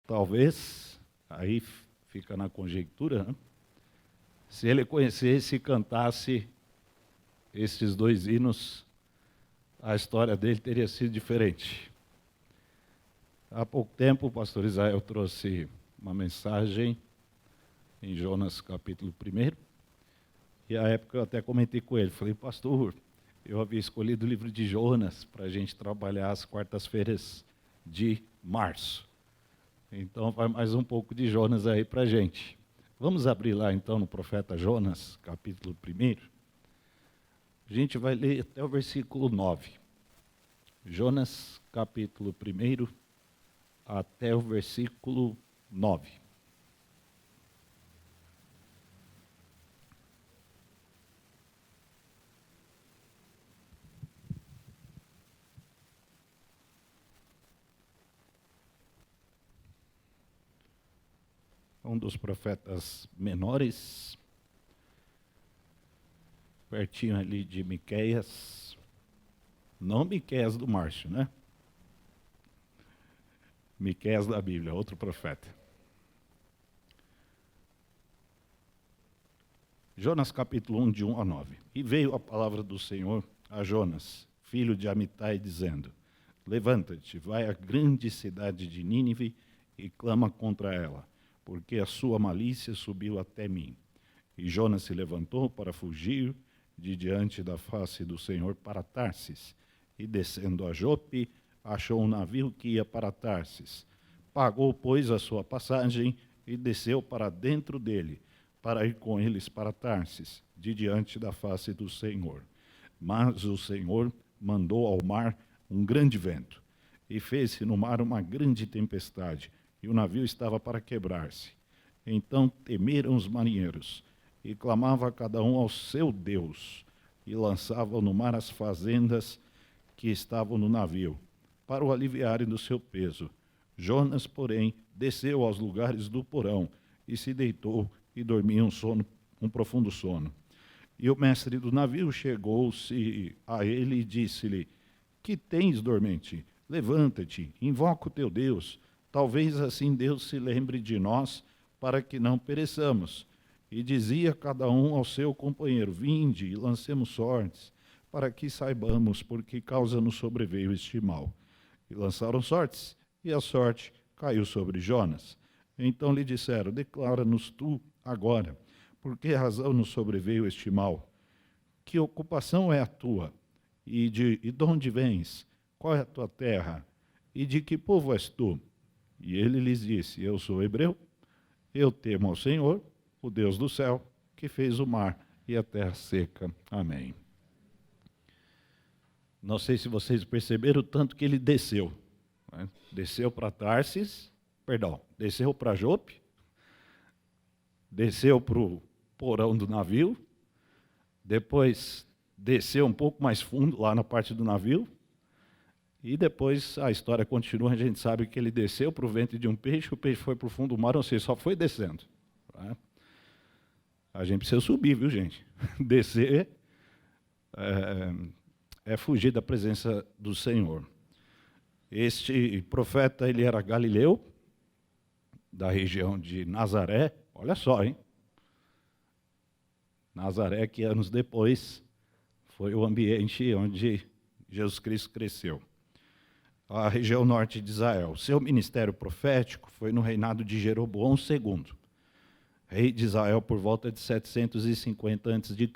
Talvez, aí fica na conjectura, né? Se ele conhecesse e cantasse esses dois hinos, a história dele teria sido diferente. Há pouco tempo, o pastor Israel trouxe uma mensagem em Jonas capítulo 1, e à época eu até comentei com ele, falei, pastor, eu havia escolhido o livro de Jonas para a gente trabalhar às quartas-feiras de março. Então vai mais um pouco de Jonas aí para a gente. Vamos abrir lá então no profeta Jonas, capítulo 1. A gente vai ler até o versículo 9. Jonas, capítulo 1, até o versículo 9. Um dos profetas menores, pertinho ali de Miqueias, não Miqueias do Márcio, né? Miqueias da Bíblia, outro profeta. Jonas capítulo 1, de 1 a 9. E veio a palavra do Senhor a Jonas, filho de Amitai, dizendo, levanta-te, vai à grande cidade de Nínive e clama contra ela, porque a sua malícia subiu até mim. E Jonas se levantou para fugir de diante da face do Senhor para Tarsis, e descendo a Jope, achou um navio que ia para Tarsis. Pagou, pois, a sua passagem e desceu para dentro dele, para ir com eles para Tarsis, de diante da face do Senhor. Mas o Senhor mandou ao mar um grande vento, e fez-se no mar uma grande tempestade, e o navio estava para quebrar-se. Então temeram os marinheiros, e clamava cada um ao seu Deus, e lançavam no mar as fazendas que estavam no navio, para o aliviarem do seu peso. Jonas, porém, desceu aos lugares do porão, e se deitou, e dormia um profundo sono. E o mestre do navio chegou-se a ele e disse-lhe, que tens, dormente? Levanta-te, invoca o teu Deus, talvez assim Deus se lembre de nós, para que não pereçamos. E dizia cada um ao seu companheiro, vinde e lancemos sortes, para que saibamos por que causa nos sobreveio este mal. E lançaram sortes, e a sorte caiu sobre Jonas. Então lhe disseram, declara-nos tu agora, por que razão nos sobreveio este mal? Que ocupação é a tua? E de onde vens? Qual é a tua terra? E de que povo és tu? E ele lhes disse, eu sou hebreu, eu temo ao Senhor, o Deus do céu, que fez o mar e a terra seca. Amém. Não sei se vocês perceberam o tanto que ele desceu. Né? Desceu para Tarsis, desceu para Jope, desceu para o porão do navio, depois desceu um pouco mais fundo, lá na parte do navio, e depois a história continua, a gente sabe que ele desceu para o ventre de um peixe, o peixe foi para o fundo do mar, ou seja, só foi descendo. Tá? A gente precisa subir, viu, gente? Descer é fugir da presença do Senhor. Este profeta, ele era galileu, da região de Nazaré, olha só, hein? Nazaré, que anos depois foi o ambiente onde Jesus Cristo cresceu. A região norte de Israel. Seu ministério profético foi no reinado de Jeroboão II, rei de Israel por volta de 750 a.C.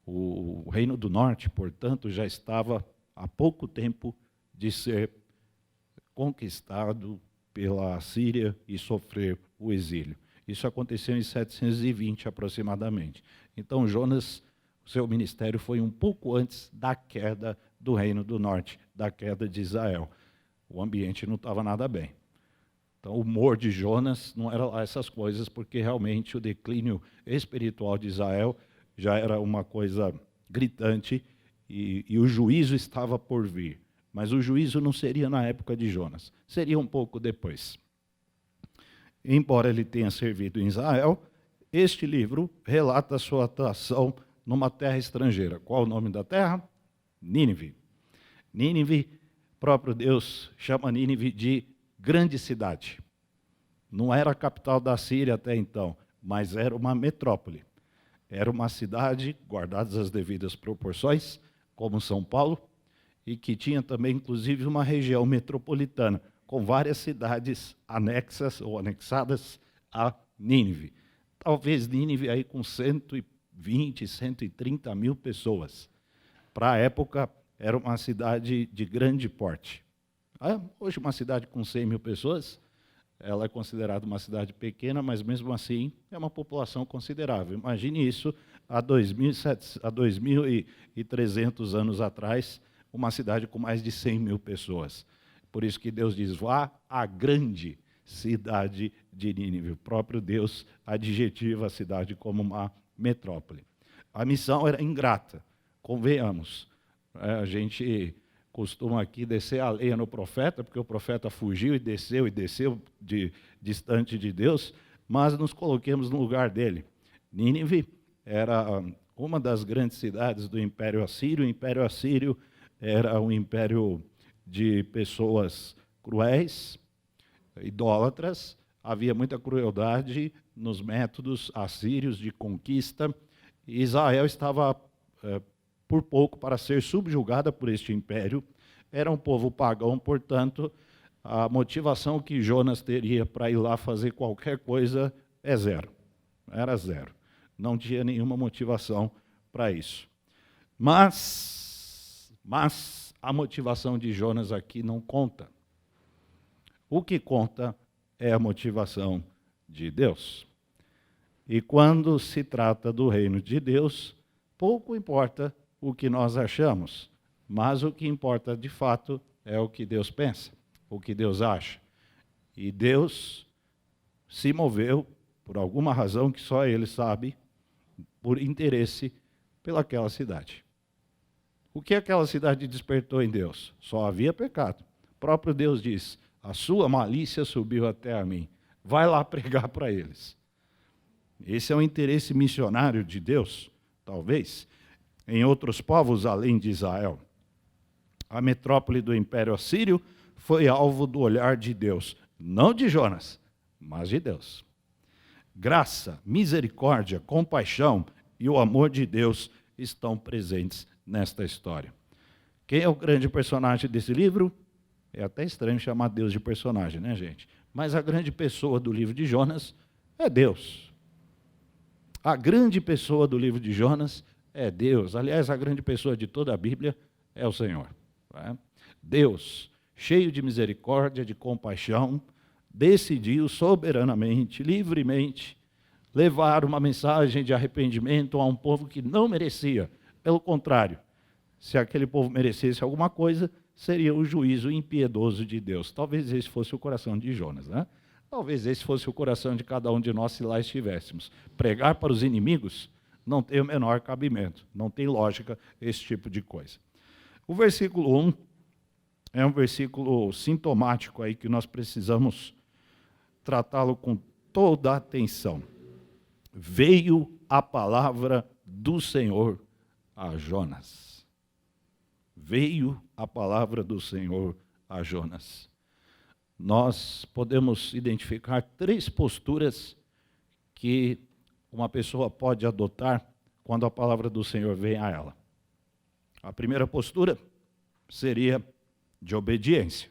O reino do norte, portanto, já estava há pouco tempo de ser conquistado pela Síria e sofrer o exílio. Isso aconteceu em 720 aproximadamente. Então Jonas, seu ministério foi um pouco antes da queda do reino do norte, da queda de Israel. O ambiente não estava nada bem. Então o humor de Jonas não era lá essas coisas, porque realmente o declínio espiritual de Israel já era uma coisa gritante e o juízo estava por vir. Mas o juízo não seria na época de Jonas, seria um pouco depois. Embora ele tenha servido em Israel, este livro relata a sua atuação numa terra estrangeira. Qual o nome da terra? Nínive. Nínive, próprio Deus chama Nínive de grande cidade. Não era a capital da Síria até então, mas era uma metrópole. Era uma cidade, guardadas as devidas proporções, como São Paulo, e que tinha também, inclusive, uma região metropolitana, com várias cidades anexas ou anexadas a Nínive. Talvez Nínive aí com 120, 130 mil pessoas. Para a época, era uma cidade de grande porte. Hoje, uma cidade com 100 mil pessoas, ela é considerada uma cidade pequena, mas mesmo assim é uma população considerável. Imagine isso há 2.300 anos atrás, uma cidade com mais de 100 mil pessoas. Por isso que Deus diz, vá à grande cidade de Nínive. O próprio Deus adjetiva a cidade como uma metrópole. A missão era ingrata, convenhamos. A gente costuma aqui descer a lenha no profeta, porque o profeta fugiu e desceu distante de Deus, mas nos coloquemos no lugar dele. Nínive era uma das grandes cidades do Império Assírio. O Império Assírio era um império de pessoas cruéis, idólatras. Havia muita crueldade nos métodos assírios de conquista. E Israel estava por pouco para ser subjugada por este império. Era um povo pagão, portanto, a motivação que Jonas teria para ir lá fazer qualquer coisa é zero. Era zero. Não tinha nenhuma motivação para isso. Mas a motivação de Jonas aqui não conta. O que conta é a motivação de Deus. E quando se trata do reino de Deus, pouco importa o que nós achamos, mas o que importa de fato é o que Deus pensa, o que Deus acha. E Deus se moveu, por alguma razão que só Ele sabe, por interesse pelaquela cidade. O que aquela cidade despertou em Deus? Só havia pecado. O próprio Deus diz, a sua malícia subiu até a mim. Vai lá pregar para eles. Esse é o interesse missionário de Deus, talvez, em outros povos além de Israel. A metrópole do Império Assírio foi alvo do olhar de Deus, não de Jonas, mas de Deus. Graça, misericórdia, compaixão e o amor de Deus estão presentes nesta história. Quem é o grande personagem desse livro? É até estranho chamar Deus de personagem, né, gente? Mas a grande pessoa do livro de Jonas é Deus. A grande pessoa do livro de Jonas é Deus. Aliás, a grande pessoa de toda a Bíblia é o Senhor. Deus, cheio de misericórdia, de compaixão, decidiu soberanamente, livremente, levar uma mensagem de arrependimento a um povo que não merecia. Pelo contrário, se aquele povo merecesse alguma coisa, seria o juízo impiedoso de Deus. Talvez esse fosse o coração de Jonas, né? Talvez esse fosse o coração de cada um de nós se lá estivéssemos. Pregar para os inimigos não tem o menor cabimento, não tem lógica esse tipo de coisa. O versículo 1 é um versículo sintomático aí que nós precisamos tratá-lo com toda a atenção. Veio a palavra do Senhor a Jonas. Veio a palavra do Senhor a Jonas. Nós podemos identificar 3 posturas que uma pessoa pode adotar quando a palavra do Senhor vem a ela. A primeira postura seria de obediência.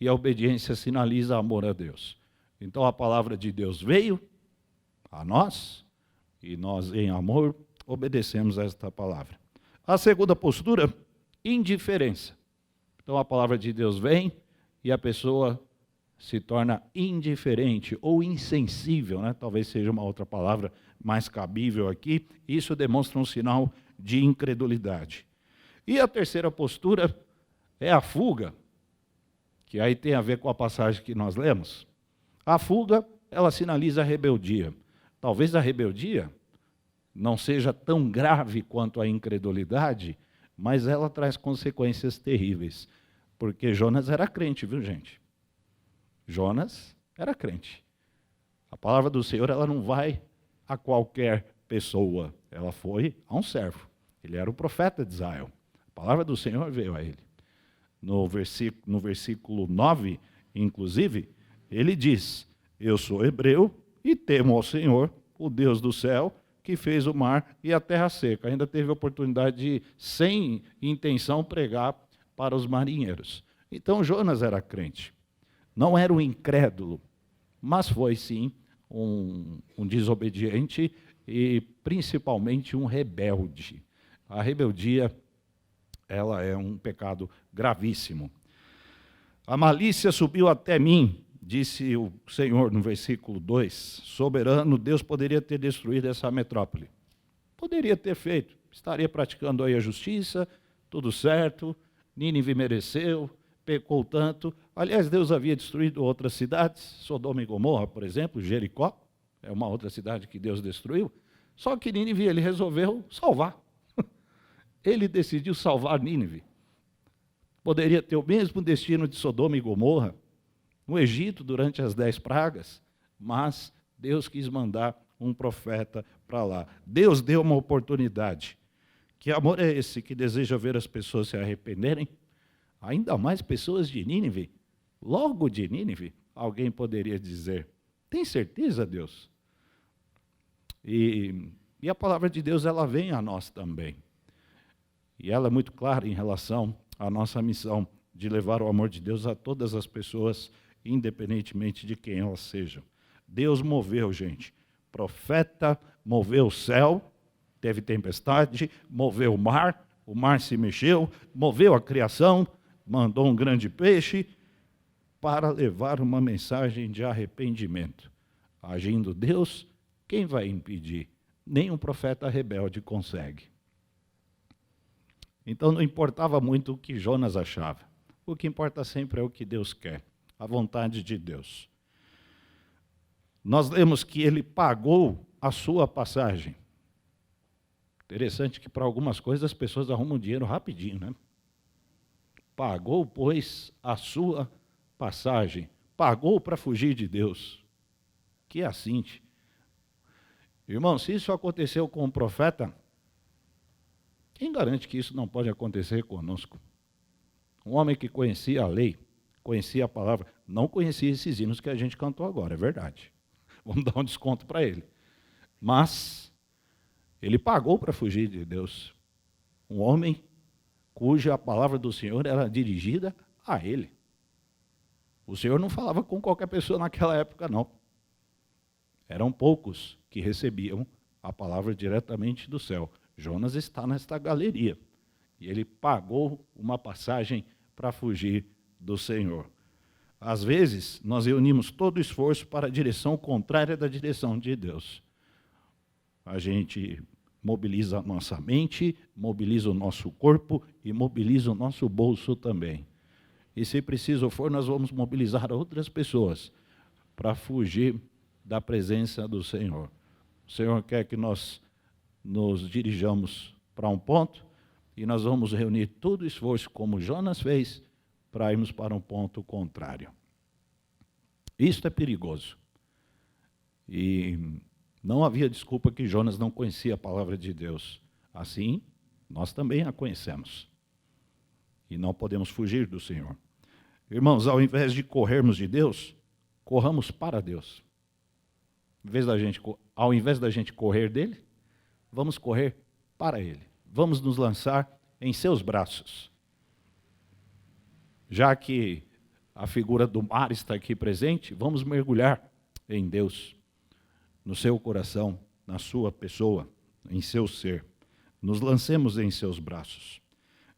E a obediência sinaliza amor a Deus. Então a palavra de Deus veio a nós, e nós, em amor, obedecemos a esta palavra. A segunda postura, indiferença. Então a palavra de Deus vem e a pessoa se torna indiferente ou insensível, né? Talvez seja uma outra palavra mais cabível aqui. Isso demonstra um sinal de incredulidade. E a terceira postura é a fuga, que aí tem a ver com a passagem que nós lemos. A fuga, ela sinaliza a rebeldia. Talvez a rebeldia não seja tão grave quanto a incredulidade, mas ela traz consequências terríveis. Porque Jonas era crente, viu, gente? Jonas era crente. A palavra do Senhor, ela não vai a qualquer pessoa. Ela foi a um servo. Ele era o profeta de Israel. A palavra do Senhor veio a ele. No versículo 9, Inclusive, ele diz: eu sou hebreu e temo ao Senhor, o Deus do céu, que fez o mar e a terra seca. Ainda teve a oportunidade de, sem intenção, pregar para os marinheiros. Então Jonas era crente. Não era um incrédulo, mas foi sim um desobediente e principalmente um rebelde. A rebeldia, ela é um pecado gravíssimo. A malícia subiu até mim, disse o Senhor no versículo 2, soberano, Deus poderia ter destruído essa metrópole. Poderia ter feito, estaria praticando aí a justiça, tudo certo, Nínive mereceu, pecou tanto. Aliás, Deus havia destruído outras cidades, Sodoma e Gomorra, por exemplo, Jericó, é uma outra cidade que Deus destruiu, só que Nínive ele resolveu salvar. Ele decidiu salvar Nínive. Poderia ter o mesmo destino de Sodoma e Gomorra, no Egito, durante as 10 pragas, mas Deus quis mandar um profeta para lá. Deus deu uma oportunidade. Que amor é esse que deseja ver as pessoas se arrependerem? Ainda mais pessoas de Nínive. Logo de Nínive, alguém poderia dizer: tem certeza, Deus? E a palavra de Deus, ela vem a nós também. E ela é muito clara em relação à nossa missão de levar o amor de Deus a todas as pessoas, independentemente de quem elas sejam. Deus moveu, gente. Profeta moveu o céu, teve tempestade, moveu o mar se mexeu, moveu a criação, mandou um grande peixe para levar uma mensagem de arrependimento. Agindo Deus, quem vai impedir? Nem um profeta rebelde consegue. Então não importava muito o que Jonas achava. O que importa sempre é o que Deus quer, a vontade de Deus. Nós lemos que ele pagou a sua passagem. Interessante que para algumas coisas as pessoas arrumam dinheiro rapidinho, né? Pagou, pois, a sua passagem. Pagou para fugir de Deus. Que assim. Irmão, se isso aconteceu com o profeta, quem garante que isso não pode acontecer conosco? Um homem que conhecia a lei, conhecia a palavra, não conhecia esses hinos que a gente cantou agora, é verdade. Vamos dar um desconto para ele. Mas ele pagou para fugir de Deus. Um homem cuja palavra do Senhor era dirigida a ele. O Senhor não falava com qualquer pessoa naquela época, não. Eram poucos que recebiam a palavra diretamente do céu. Jonas está nesta galeria. E ele pagou uma passagem para fugir do Senhor. Às vezes, nós reunimos todo o esforço para a direção contrária da direção de Deus. A gente mobiliza a nossa mente, mobiliza o nosso corpo e mobiliza o nosso bolso também. E se preciso for, nós vamos mobilizar outras pessoas para fugir da presença do Senhor. O Senhor quer que nós nos dirijamos para um ponto e nós vamos reunir todo o esforço, como Jonas fez, para irmos para um ponto contrário. Isto é perigoso. E não havia desculpa que Jonas não conhecia a palavra de Deus. Assim, nós também a conhecemos. E não podemos fugir do Senhor. Irmãos, ao invés de corrermos de Deus, corramos para Deus. Ao invés da gente correr dele, vamos correr para ele. Vamos nos lançar em seus braços. Já que a figura do mar está aqui presente, vamos mergulhar em Deus, no seu coração, na sua pessoa, em seu ser. Nos lancemos em seus braços.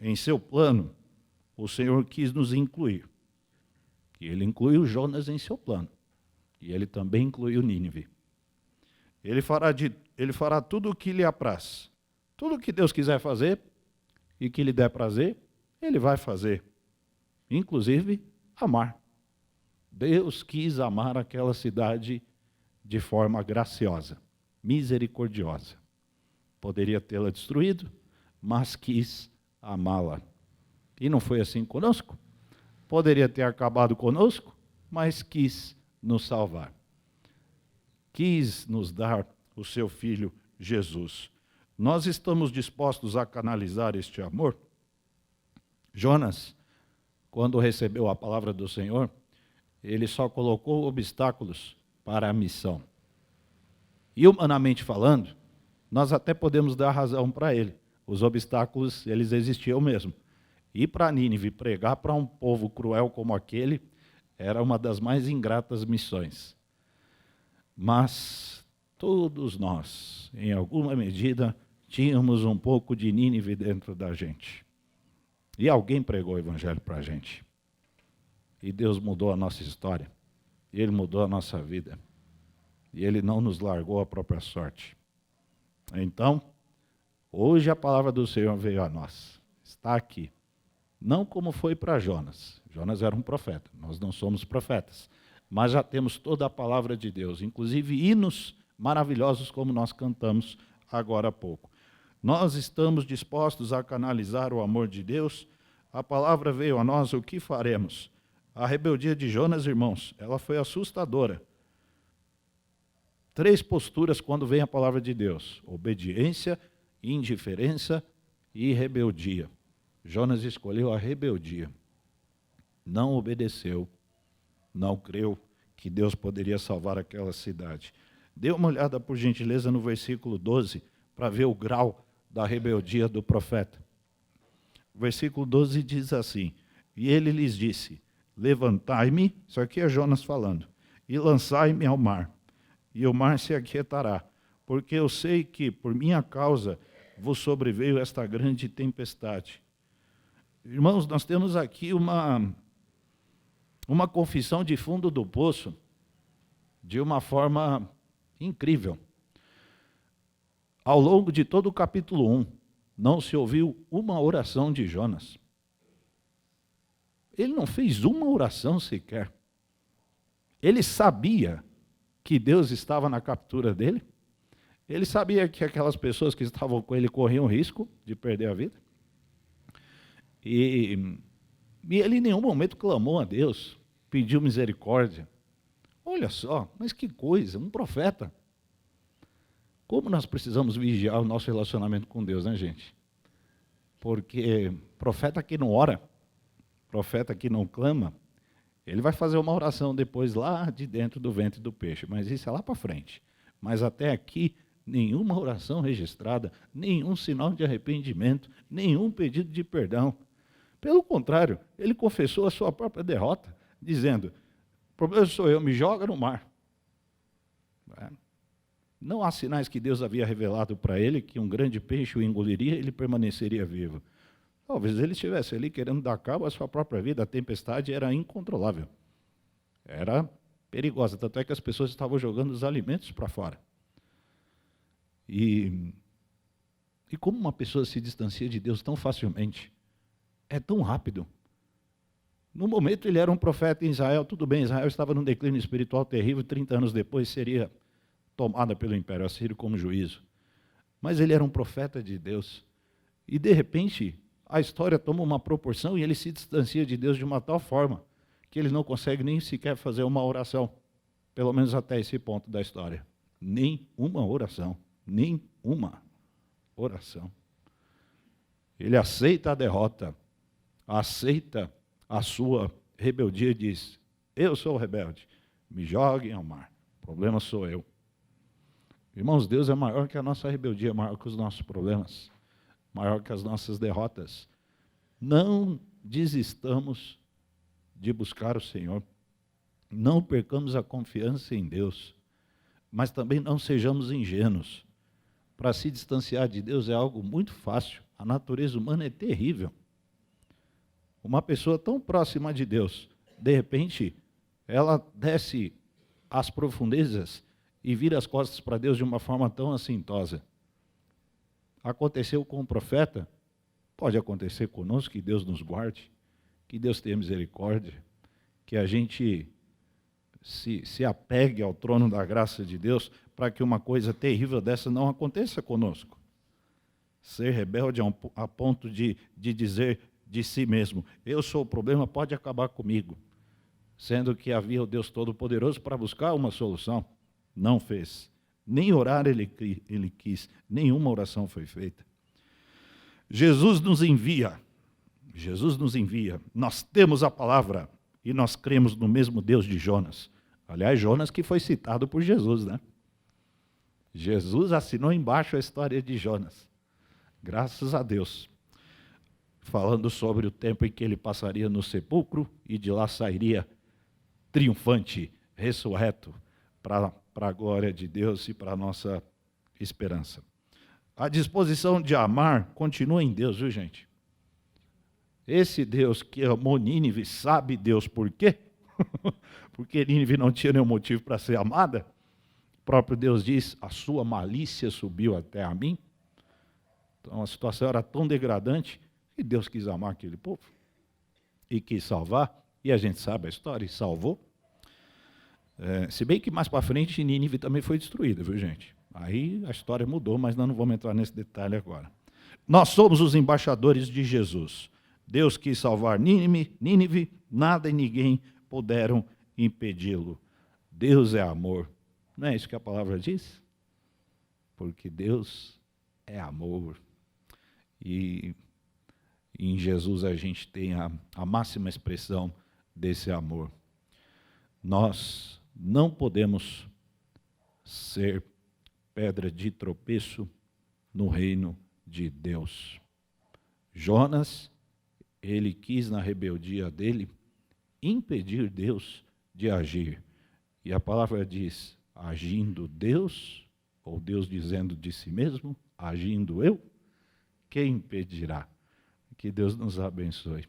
Em seu plano, o Senhor quis nos incluir. E ele incluiu Jonas em seu plano. E ele também incluiu Nínive. Ele fará tudo o que lhe apraz. Tudo o que Deus quiser fazer e que lhe der prazer, ele vai fazer. Inclusive, amar. Deus quis amar aquela cidade de forma graciosa, misericordiosa. Poderia tê-la destruído, mas quis amá-la. E não foi assim conosco? Poderia ter acabado conosco, mas quis nos salvar. Quis nos dar o seu Filho Jesus. Nós estamos dispostos a canalizar este amor? Jonas, quando recebeu a palavra do Senhor, ele só colocou obstáculos para a missão. E humanamente falando, nós até podemos dar razão para ele. Os obstáculos, eles existiam mesmo. Ir para Nínive, pregar para um povo cruel como aquele, era uma das mais ingratas missões. Mas todos nós, em alguma medida, tínhamos um pouco de Nínive dentro da gente. E alguém pregou o evangelho para a gente. E Deus mudou a nossa história. Ele mudou a nossa vida. E Ele não nos largou à própria sorte. Então, hoje a palavra do Senhor veio a nós. Está aqui. Não como foi para Jonas. Jonas era um profeta. Nós não somos profetas. Mas já temos toda a palavra de Deus. Inclusive hinos maravilhosos como nós cantamos agora há pouco. Nós estamos dispostos a canalizar o amor de Deus. A palavra veio a nós, o que faremos? A rebeldia de Jonas, irmãos, ela foi assustadora. 3 posturas quando vem a palavra de Deus: obediência, indiferença e rebeldia. Jonas escolheu a rebeldia. Não obedeceu, não creu que Deus poderia salvar aquela cidade. Dê uma olhada, por gentileza, no versículo 12, para ver o grau da rebeldia do profeta. O versículo 12 diz assim: e ele lhes disse: levantai-me, isso aqui é Jonas falando, e lançai-me ao mar, e o mar se aquietará, porque eu sei que por minha causa vos sobreveio esta grande tempestade. Irmãos, nós temos aqui uma confissão de fundo do poço, de uma forma incrível. Ao longo de todo o capítulo 1, não se ouviu uma oração de Jonas. Ele não fez uma oração sequer. Ele sabia que Deus estava na captura dele. Ele sabia que aquelas pessoas que estavam com ele corriam risco de perder a vida. E ele em nenhum momento clamou a Deus, pediu misericórdia. Olha só, mas que coisa, um profeta. Como nós precisamos vigiar o nosso relacionamento com Deus, né, gente? Porque profeta que não ora, profeta que não clama, ele vai fazer uma oração depois lá de dentro do ventre do peixe, mas isso é lá para frente. Mas até aqui, nenhuma oração registrada, nenhum sinal de arrependimento, nenhum pedido de perdão. Pelo contrário, ele confessou a sua própria derrota, dizendo: o problema sou eu, me joga no mar. Não há sinais que Deus havia revelado para ele que um grande peixe o engoliria e ele permaneceria vivo. Talvez ele estivesse ali querendo dar cabo à sua própria vida. A tempestade era incontrolável. Era perigosa, tanto é que as pessoas estavam jogando os alimentos para fora. E como uma pessoa se distancia de Deus tão facilmente? É tão rápido. No momento ele era um profeta em Israel, tudo bem, Israel estava num declínio espiritual terrível, 30 anos depois seria tomada pelo Império Assírio como juízo. Mas ele era um profeta de Deus. E de repente, a história toma uma proporção e ele se distancia de Deus de uma tal forma que ele não consegue nem sequer fazer uma oração. Pelo menos até esse ponto da história. Nem uma oração. Nem uma oração. Ele aceita a derrota, aceita a sua rebeldia e diz: eu sou rebelde, me joguem ao mar, o problema sou eu. Irmãos, Deus é maior que a nossa rebeldia, maior que os nossos problemas, maior que as nossas derrotas. Não desistamos de buscar o Senhor, não percamos a confiança em Deus, mas também não sejamos ingênuos. Para se distanciar de Deus é algo muito fácil, a natureza humana é terrível. Uma pessoa tão próxima de Deus, de repente, ela desce às profundezas e vira as costas para Deus de uma forma tão assintosa. Aconteceu com o profeta, pode acontecer conosco, que Deus nos guarde, que Deus tenha misericórdia, que a gente se apegue ao trono da graça de Deus para que uma coisa terrível dessa não aconteça conosco. Ser rebelde a ponto de dizer de si mesmo: eu sou o problema, pode acabar comigo. Sendo que havia o Deus Todo-Poderoso para buscar uma solução. Não fez. Nem orar ele quis, nenhuma oração foi feita. Jesus nos envia. Jesus nos envia. Nós temos a palavra e nós cremos no mesmo Deus de Jonas. Aliás, Jonas que foi citado por Jesus, né? Jesus assinou embaixo a história de Jonas. Graças a Deus. Falando sobre o tempo em que ele passaria no sepulcro e de lá sairia triunfante, ressurreto, para a glória de Deus e para a nossa esperança. A disposição de amar continua em Deus, viu, gente? Esse Deus que amou Nínive, sabe Deus por quê? Porque Nínive não tinha nenhum motivo para ser amada. O próprio Deus diz, a sua malícia subiu até a mim. Então a situação era tão degradante que Deus quis amar aquele povo e quis salvar. E a gente sabe a história, e salvou. Se bem que mais para frente Nínive também foi destruída, viu, gente? Aí a história mudou, mas nós não vamos entrar nesse detalhe agora. Nós somos os embaixadores de Jesus. Deus quis salvar Nínive, nada e ninguém puderam impedi-lo. Deus é amor. Não é isso que a palavra diz? Porque Deus é amor. E em Jesus a gente tem a máxima expressão desse amor. Nós não podemos ser pedra de tropeço no reino de Deus. Jonas, ele quis na rebeldia dele impedir Deus de agir. E a palavra diz, agindo Deus, ou Deus dizendo de si mesmo, agindo eu, quem impedirá? Que Deus nos abençoe.